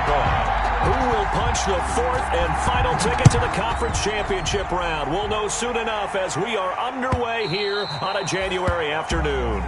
kickoff. Who will punch the fourth and final ticket to the conference championship round? We'll know soon enough as we are underway here on a January afternoon.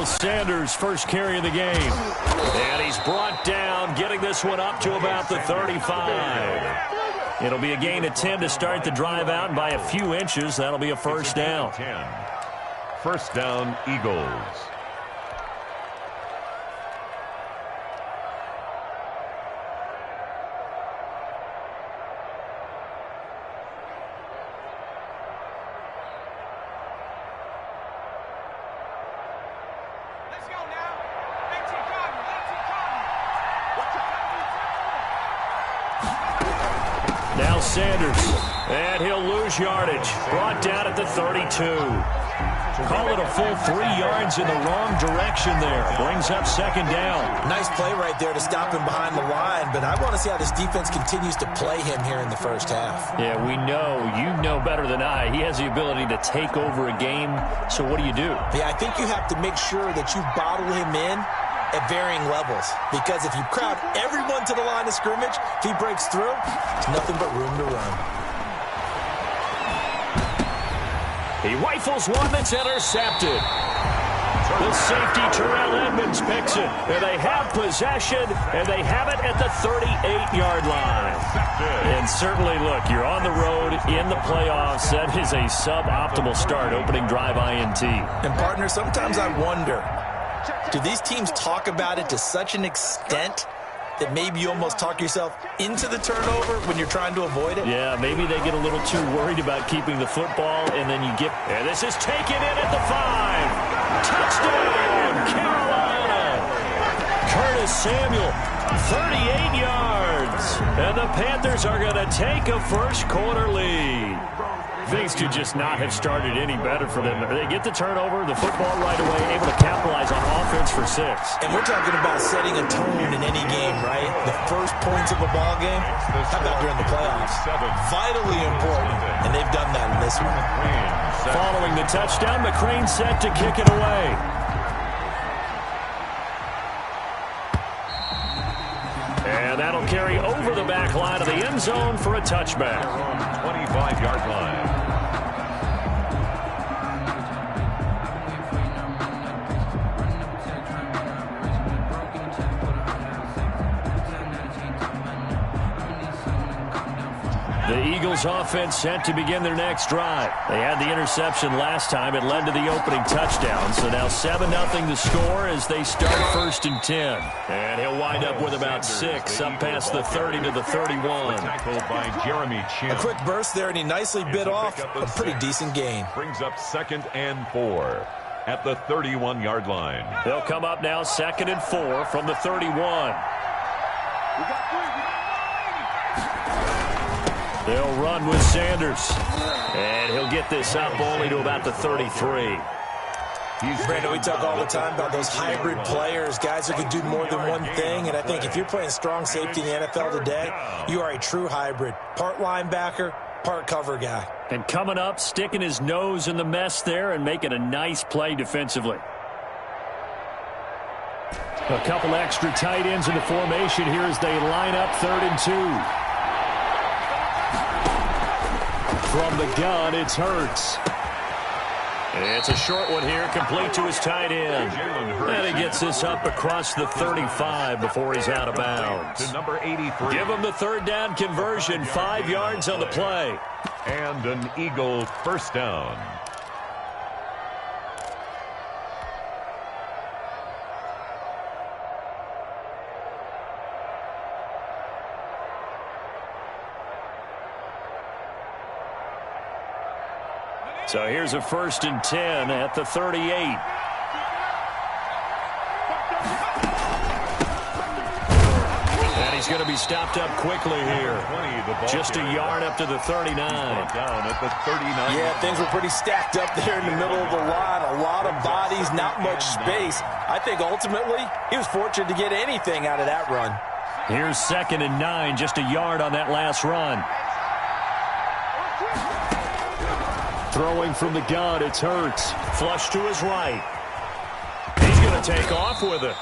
Sanders first carry of the game. And he's brought down, getting this one up to about the 35. It'll be a gain of 10 to start the drive out, and by a few inches, that'll be a first down. First down, Eagles. Sanders, and he'll lose yardage. Brought down at the 32. Call it a full 3 yards in the wrong direction there. Brings up second down. Nice play right there to stop him behind the line, but I want to see how this defense continues to play him here in the first half. Yeah, we know. You know better than I. He has the ability to take over a game, so what do you do? Yeah, I think you have to make sure that you bottle him in at varying levels, because if you crowd everyone to the line of scrimmage, if he breaks through, there's nothing but room to run. He rifles one that's intercepted. The safety, Terrell Edmonds, picks it. And they have possession, and they have it at the 38-yard line. And certainly, look, you're on the road in the playoffs. That is a suboptimal start, opening drive INT. And, partner, sometimes I wonder, do these teams talk about it to such an extent that maybe you almost talk yourself into the turnover when you're trying to avoid it? Yeah, maybe they get a little too worried about keeping the football, and then you get... And this is taken in at the 5. Touchdown, Carolina! Curtis Samuel, 38 yards. And the Panthers are going to take a first-quarter lead. Things could just not have started any better for them. They get the turnover, the football right away, able to capitalize on offense for 6. And we're talking about setting a tone in any game, right? The first points of a ball game, how about during the playoffs? Vitally important, and they've done that in this one. Following the touchdown, McCrane set to kick it away. And that'll carry over the back line of the end zone for a touchback. 25-yard line. The Eagles offense set to begin their next drive. They had the interception last time. It led to the opening touchdown. So now 7-0 the score as they start 1st and 10. And he'll wind up with about 6 up past the 30 to the 31. Tackled by Jeremy Chin. A quick burst there, and he nicely bit off a pretty decent gain. Brings up 2nd and 4 at the 31-yard line. They'll come up now 2nd and 4 from the 31. They'll run with Sanders. And he'll get this up only to about the 33. Brandon, we talk all the time about those hybrid players, guys who can do more than one thing. And I think if you're playing strong safety in the NFL today, you are a true hybrid. Part linebacker, part cover guy. And coming up, sticking his nose in the mess there and making a nice play defensively. A couple extra tight ends in the formation here as they line up 3rd and 2. From the gun, it's Hurts. It's a short one here, complete to his tight end. And he gets this up across the 35 before he's out of bounds. To number 83. Give him the 3rd down conversion, 5 yards on the play. And an Eagle first down. So here's a 1st and 10 at the 38. going to be stopped up quickly here. Just a yard up to the 39. Down at the 39. Yeah, things were pretty stacked up there in the middle of the line. A lot of bodies, not much space. I think ultimately he was fortunate to get anything out of that run. Here's 2nd and 9, just a yard on that last run. Throwing from the gun, it's Hurts. Flush to his right. He's going to take off with it.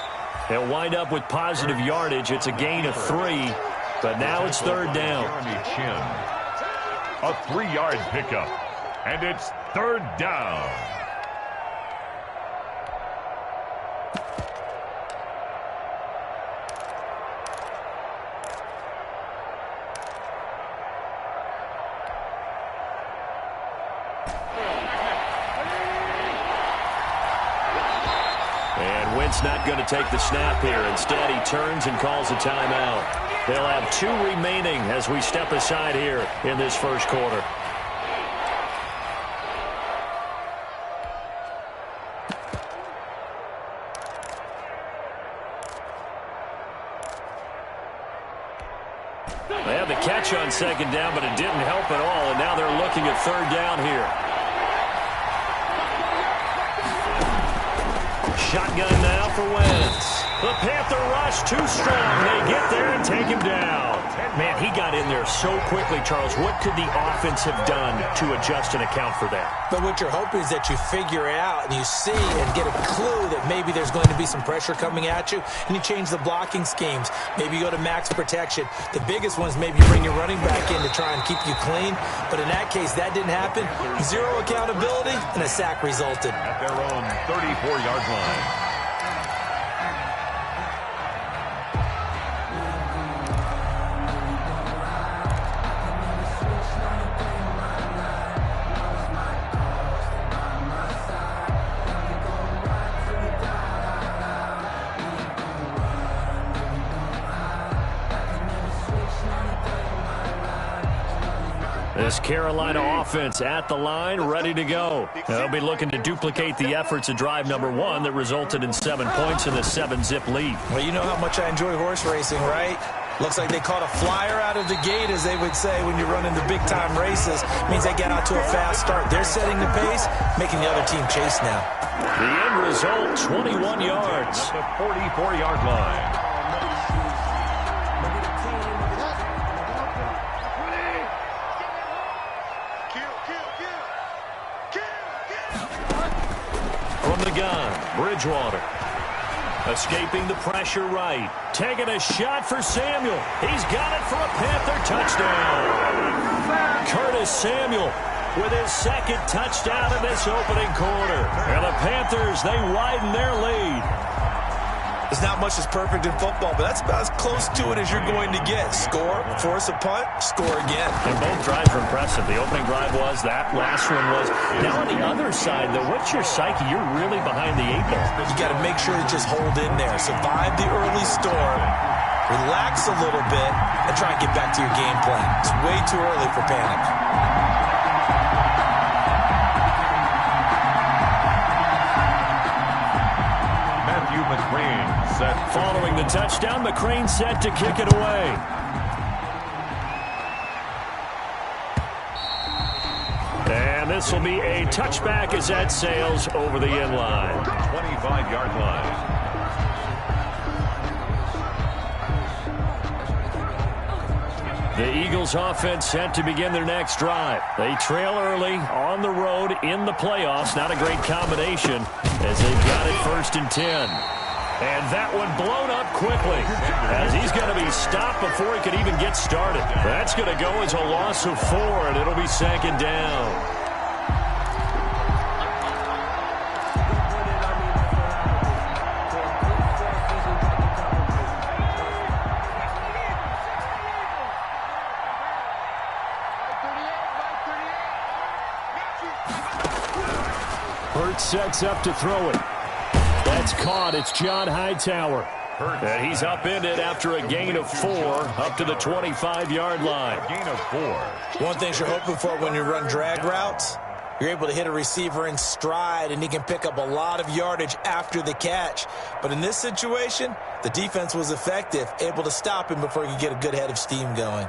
He'll wind up with positive yardage. It's a gain of 3, but now it's 3rd down. A 3-yard pickup, and it's 3rd down. Not going to take the snap here. Instead, he turns and calls a timeout. They'll have 2 remaining as we step aside here in this first quarter. They have the catch on 2nd down, but it didn't help at all, and now they're looking at 3rd down here. Shotgun now for Wentz. The Panther rush too strong. They get there and take him down. Man, he got in there so quickly, Charles. What could the offense have done to adjust and account for that? But what you're hoping is that you figure it out and you see and get a clue that maybe there's going to be some pressure coming at you, and you change the blocking schemes. Maybe you go to max protection. The biggest ones, maybe you bring your running back in to try and keep you clean. But in that case, that didn't happen. 0 accountability, and a sack resulted. At their own 34-yard line. This Carolina offense at the line, ready to go. They'll be looking to duplicate the efforts of drive number 1 that resulted in 7 points in the 7-zip lead. Well, you know how much I enjoy horse racing, right? Looks like they caught a flyer out of the gate, as they would say when you're running the big-time races. Means they get out to a fast start. They're setting the pace, making the other team chase now. The end result, 21 yards. At the 44-yard line. From the gun, Bridgewater. Escaping the pressure right. Taking a shot for Samuel. He's got it for a Panther touchdown. Curtis Samuel with his 2nd touchdown in this opening quarter. And the Panthers, they widen their lead. There's not much that's perfect in football, but that's about as close to it as you're going to get. Score, force a punt, score again. And both drives were impressive. The opening drive was, that last one was. Now on the other side, though, what's your psyche? You're really behind the 8 ball. You got to make sure to just hold in there. Survive the early storm, relax a little bit, and try and get back to your game plan. It's way too early for panic. Following the touchdown, McCrane set to kick it away. And this will be a touchback as that sails over the end line. 25-yard line. The Eagles offense set to begin their next drive. They trail early on the road in the playoffs. Not a great combination as they've got it 1st and 10. And that one blown up quickly as he's going to be stopped before he could even get started. That's going to go as a loss of 4, and it'll be 2nd down. Hurts sets up to throw it. That's caught. It's John Hightower. And he's upended after a gain of 4 up to the 25-yard line. Gain of 4. One thing you're hoping for when you run drag routes, You're able to hit a receiver in stride, and he can pick up a lot of yardage after the catch. But in this situation, the defense was effective, able to stop him before he could get a good head of steam going.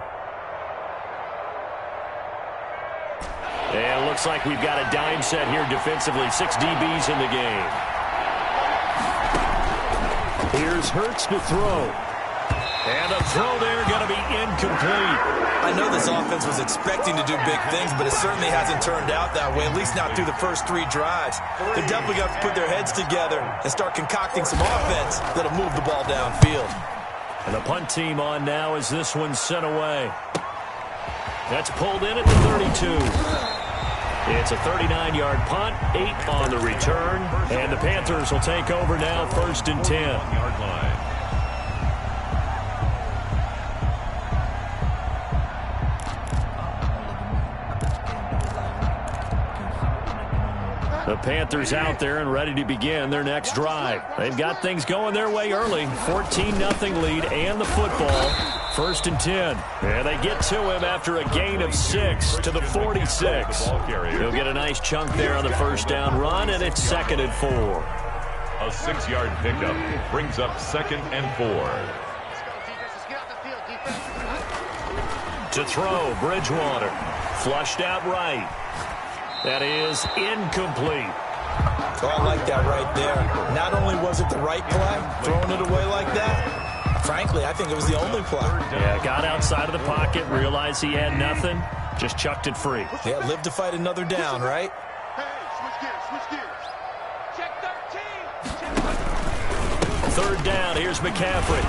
And it looks like we've got a dime set here defensively. 6 DBs in the game. Here's Hurts to throw. And a throw there going to be incomplete. I know this offense was expecting to do big things, but it certainly hasn't turned out that way, at least not through the first 3 drives. They're definitely going to have to put their heads together and start concocting some offense that'll move the ball downfield. And the punt team on now as this one's sent away. That's pulled in at the 32. It's a 39-yard punt, 8 on the return, and the Panthers will take over now, 1st and 10. Yard line. The Panthers out there and ready to begin their next drive. They've got things going their way early. 14-0 lead and the football. 1st and 10. And they get to him after a gain of 6 to the 46. He'll get a nice chunk there on the first down run, and it's 2nd and 4. A 6-yard pickup brings up 2nd and 4. To throw, Bridgewater. Flushed out right. That is incomplete. Oh, I like that right there. Not only was it the right play, throwing it away like that, frankly, I think it was the only play. Yeah, got outside of the pocket, realized he had nothing, just chucked it free. Yeah, live to fight another down, right? Hey, switch gears. Check 13. 3rd down, here's McCaffrey.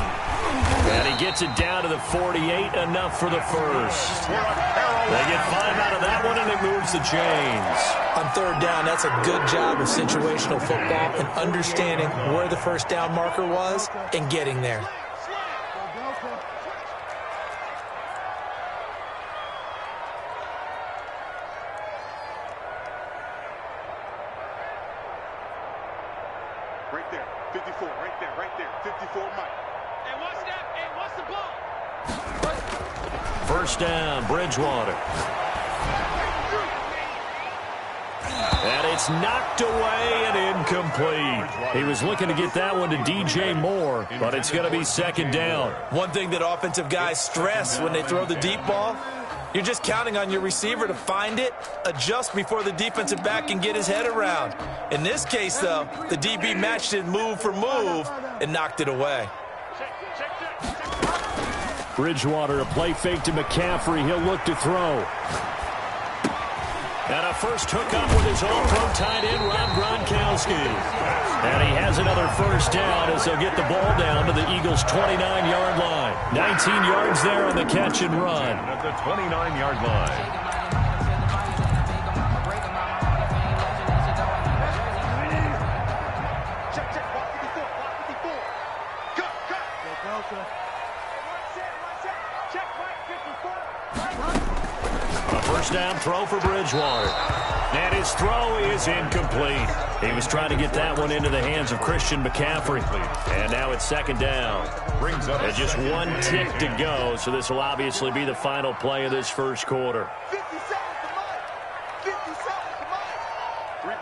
And he gets it down to the 48, enough for the first. They get 5 out of that one, and it moves the chains. On 3rd down, that's a good job of situational football and understanding where the first down marker was and getting there. Right there, 54, right there, 54, Mike. Hey, watch that, hey, watch the ball. 1st down, Bridgewater. And it's knocked away and incomplete. He was looking to get that one to DJ Moore, but it's going to be 2nd down. One thing that offensive guys stress when they throw the deep ball, you're just counting on your receiver to find it, adjust before the defensive back can get his head around. In this case, though, the DB matched it move for move and knocked it away. Bridgewater, a play fake to McCaffrey. He'll look to throw. And a first hookup with his all-pro tight end, Rob Gronkowski. And he has another first down as they'll get the ball down to the Eagles' 29-yard line. 19 yards there on the catch and run. At the 29-yard line. First down throw for Bridgewater. And his throw is incomplete. He was trying to get that one into the hands of Christian McCaffrey. And now it's 2nd down. Brings up and just 1 tick to go, so this will obviously be the final play of this first quarter. 57 to Mike. 57 to Mike. 3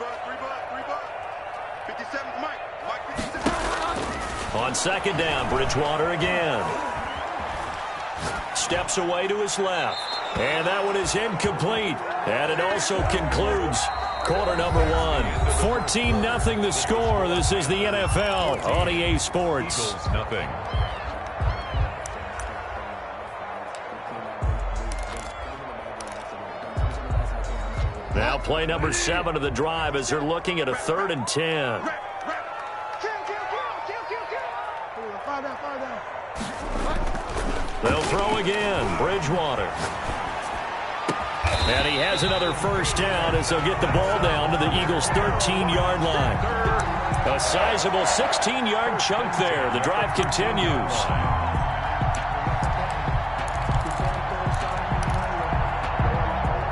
bucks. 57 to Mike. Mike 57. On 2nd down, Bridgewater again. Steps away to his left. And that one is incomplete. And it also concludes quarter number 1. 14-0 the score. This is the NFL on EA Sports. Eagles, nothing. Now play number 7 of the drive as they're looking at a 3rd and 10. They'll throw again. Bridgewater. And he has another first down as they'll get the ball down to the Eagles' 13-yard line. A sizable 16-yard chunk there. The drive continues.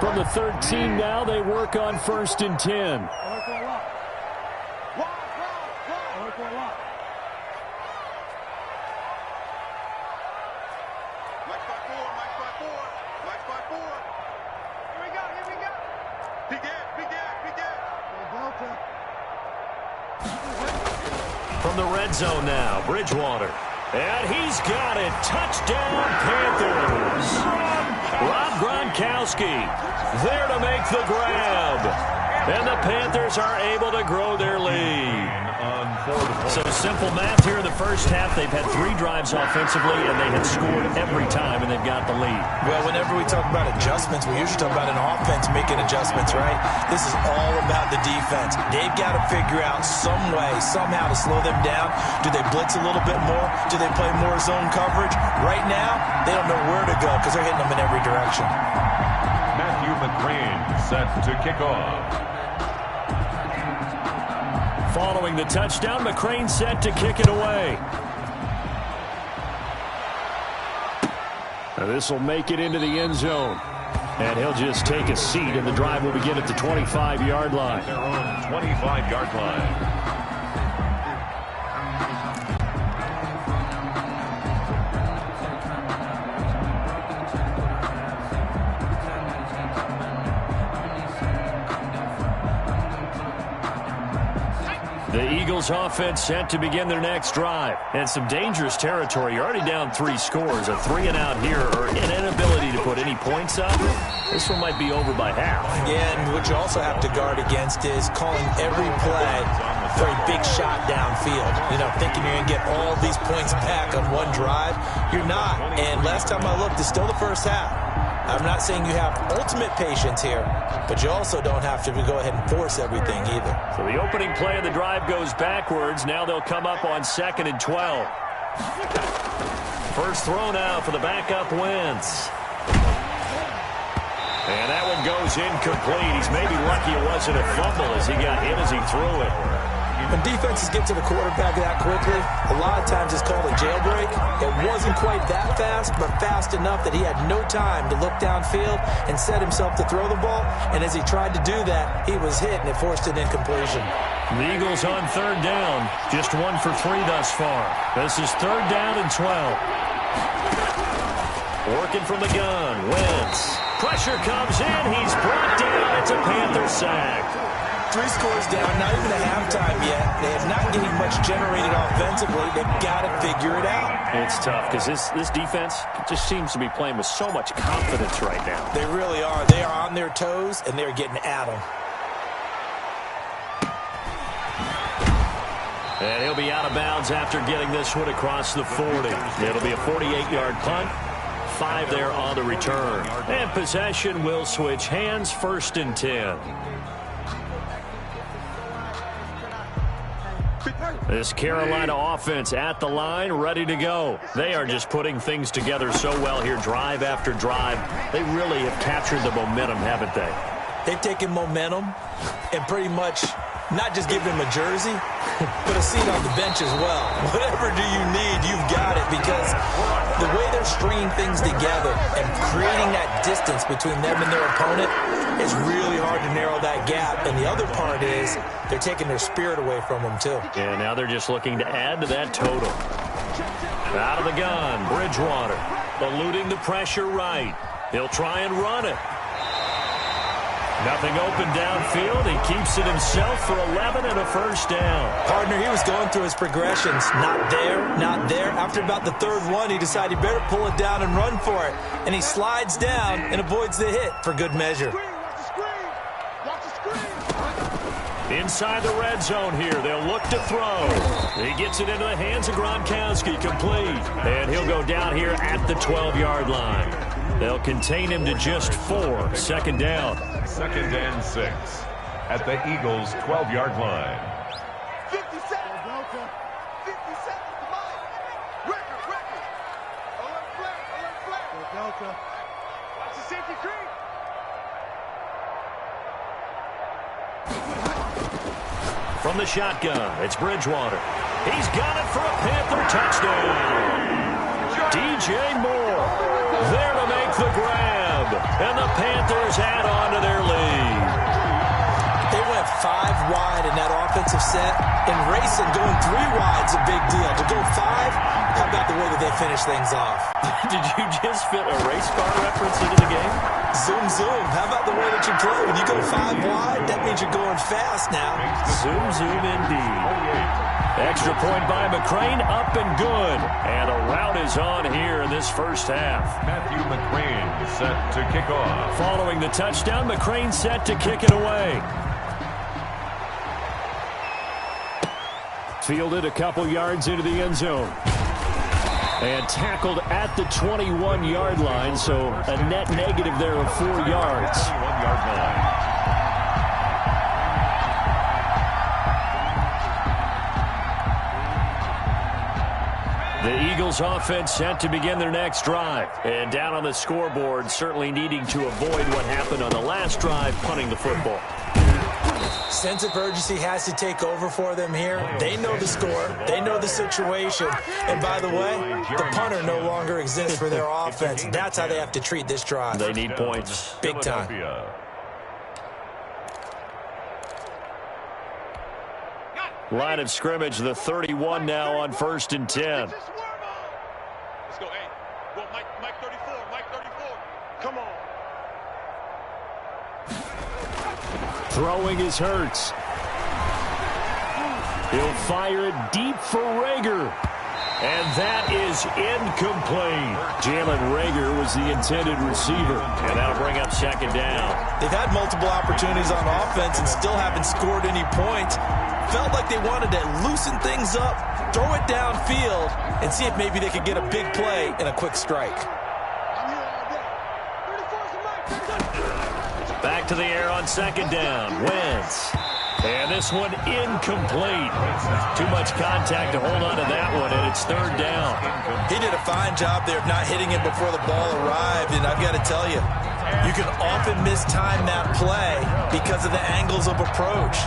From the 13 now, they work on 1st and 10. Here we go. Big Ed. from the red zone now. Bridgewater. And he's got it. Touchdown, Panthers. Rob Gronkowski there to make the grab. And the Panthers are able to grow their lead. So simple math here in the first half. They've had 3 drives offensively, and they have scored every time, and they've got the lead. Well, whenever we talk about adjustments, we usually talk about an offense making adjustments, right? This is all about the defense. They've got to figure out some way, somehow to slow them down. Do they blitz a little bit more? Do they play more zone coverage? Right now, they don't know where to go because they're hitting them in every direction. Matthew McCrane set to kick off. Following the touchdown, McCrane set to kick it away. This will make it into the end zone. And he'll just take a seat, and the drive will begin at the 25-yard line. Their own 25-yard line. The Eagles offense set to begin their next drive. And some dangerous territory. You're already down 3 scores. A 3-and-out here, or an inability to put any points up. This one might be over by half. Yeah, and what you also have to guard against is calling every play for a big shot downfield. You know, thinking you're going to get all these points back on one drive. You're not. And last time I looked, it's still the first half. I'm not saying you have ultimate patience here, but you also don't have to go ahead and force everything either. So the opening play of the drive goes backwards. Now they'll come up on 2nd and 12. First throw now for the backup Wentz. And that one goes incomplete. He's maybe lucky it wasn't a fumble as he got hit as he threw it. When defenses get to the quarterback that quickly, a lot of times it's called a jailbreak. It wasn't quite that fast, but fast enough that he had no time to look downfield and set himself to throw the ball. And as he tried to do that, he was hit, and it forced an incompletion. The Eagles on 3rd down. Just 1 for 3 thus far. This is 3rd down and 12. Working from the gun. Wentz. Pressure comes in. He's brought down. It's a Panther sack. 3 scores down, not even a halftime yet. They have not getting much generated offensively. They've got to figure it out. It's tough because this defense just seems to be playing with so much confidence right now. They really are. They are on their toes, and they're getting at them. And he'll be out of bounds after getting this one across the 40. It'll be a 48-yard punt. 5 there on the return. And possession will switch hands. 1st and 10. This Carolina offense at the line, ready to go. They are just putting things together so well here, drive after drive. They really have captured the momentum, haven't they? They've taken momentum and pretty much not just given him a jersey, but a seat on the bench as well. Whatever do you need, you've got it, because the way they're stringing things together and creating that distance between them and their opponent is really hard to narrow that gap. And the other part is they're taking their spirit away from them, too. And now they're just looking to add to that total. Out of the gun, Bridgewater, eluding the pressure right. He'll try and run it. Nothing open downfield. He keeps it himself for 11 and a 1st down. Partner, he was going through his progressions. Not there, not there. After about the 3rd one, he decided he better pull it down and run for it. And he slides down and avoids the hit for good measure. Inside the red zone here, they'll look to throw. He gets it into the hands of Gronkowski, complete. And he'll go down here at the 12-yard line. They'll contain him to just 4. 2nd down. 2nd and 6 at the Eagles' 12-yard line. 50 seconds. 50 seconds to mine. Record. Alert flag. Delta. Watch the safety creep. From the shotgun, it's Bridgewater. He's got it for a Panther touchdown. DJ Moore there to make the grab. And the Panthers add on to their lead. They went 5 wide in that offensive set. And racing, going 3 wide's a big deal. To go 5, how about the way that they finish things off? Did you just fit a race car reference into the game? Zoom, zoom. How about the way that you play? When you go 5 wide, that means you're going fast now. Zoom, zoom indeed. Extra point by McCrane, up and good. And a rout is on here in this first half. Matthew McCrane set to kick off. Following the touchdown, McCrane set to kick it away. Fielded a couple yards into the end zone. And tackled at the 21-yard line, so a net negative there of 4 yards. 21-yard line. The Eagles offense set to begin their next drive. And down on the scoreboard, certainly needing to avoid what happened on the last drive, punting the football. Sense of urgency has to take over for them here. They know the score. They know the situation. And by the way, the punter no longer exists for their offense. That's how they have to treat this drive. They need points. Big time. Line of scrimmage, the 31 now on 1st and 10. Let's go, hey. Go, Mike 34, Mike 34. Come on. Throwing is Hurts. He'll fire it deep for Rager. And that is incomplete. Jalen Rager was the intended receiver. And that'll bring up 2nd down. They've had multiple opportunities on offense and still haven't scored any points. Felt like they wanted to loosen things up, throw it downfield, and see if maybe they could get a big play and a quick strike. Back to the air on 2nd down. Wentz. And this one incomplete. Too much contact to hold on to that one, and it's 3rd down. He did a fine job there of not hitting it before the ball arrived, and I've got to tell you, you can often mistime that play because of the angles of approach.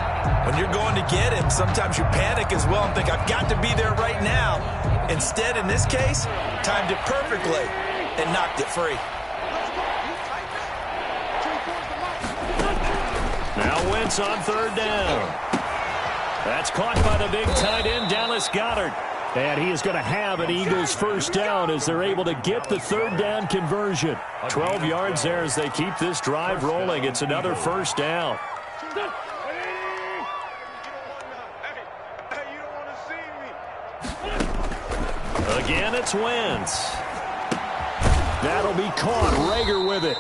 When you're going to get him, sometimes you panic as well and think, I've got to be there right now. Instead, in this case, timed it perfectly and knocked it free. Now Wentz on 3rd down. That's caught by the big tight end, Dallas Goedert. And he is going to have an Eagles 1st down as they're able to get the 3rd down conversion. 12 yards there as they keep this drive rolling. It's another 1st down. Again, it's Wentz. That'll be caught. Rager with it.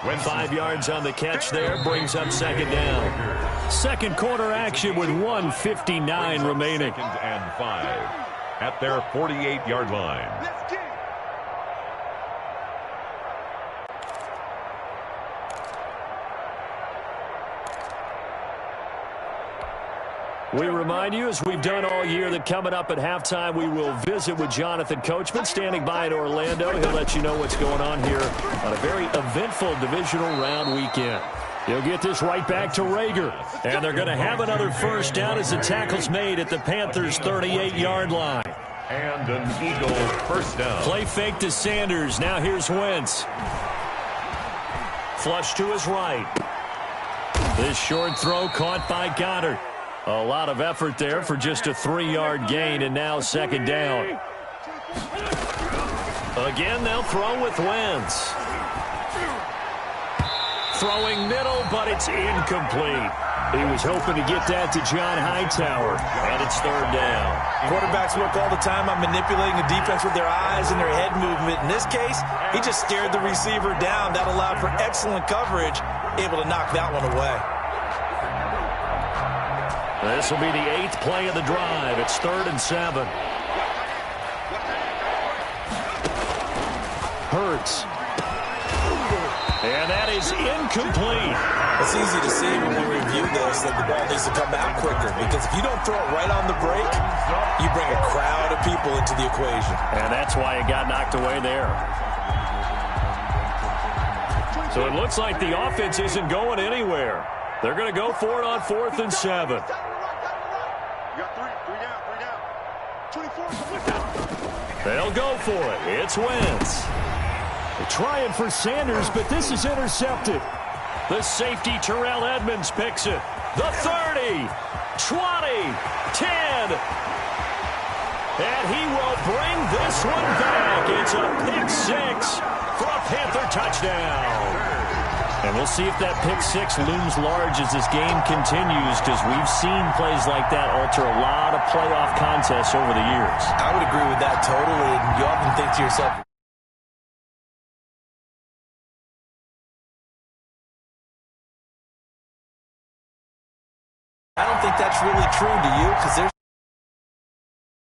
5 yards on the catch there. Brings up 2nd down. Second quarter action with 1:59 remaining. 2nd and 5 at their 48-yard line. We remind you, as we've done all year, that coming up at halftime, we will visit with Jonathan Coachman, standing by in Orlando. He'll let you know what's going on here on a very eventful divisional round weekend. He'll get this right back to Rager. And they're going to have another 1st down as the tackle's made at the Panthers' 38-yard line. And an Eagle 1st down. Play fake to Sanders. Now here's Wentz. Flush to his right. This short throw caught by Goddard. A lot of effort there for just a 3-yard gain, and now 2nd down. Again, they'll throw with Wentz. Throwing middle, but it's incomplete. He was hoping to get that to John Hightower, and it's 3rd down. Quarterbacks work all the time on manipulating the defense with their eyes and their head movement. In this case, he just stared the receiver down. That allowed for excellent coverage, able to knock that one away. This will be the 8th play of the drive. It's 3rd and 7. Hurts. And that is incomplete. It's easy to see when we review this that the ball needs to come out quicker, because if you don't throw it right on the break, you bring a crowd of people into the equation. And that's why it got knocked away there. So it looks like the offense isn't going anywhere. They're going to go for it on 4th and 7. They'll go for it. It's Wentz. They're trying for Sanders, but this is intercepted. The safety, Terrell Edmonds, picks it. The 30, 20, 10. And he will bring this one back. It's a pick 6 for a Panther touchdown. And we'll see if that pick six looms large as this game continues, because we've seen plays like that alter a lot of playoff contests over the years. I would agree with that totally. And you often think to yourself, I don't think that's really true, do you? Because there's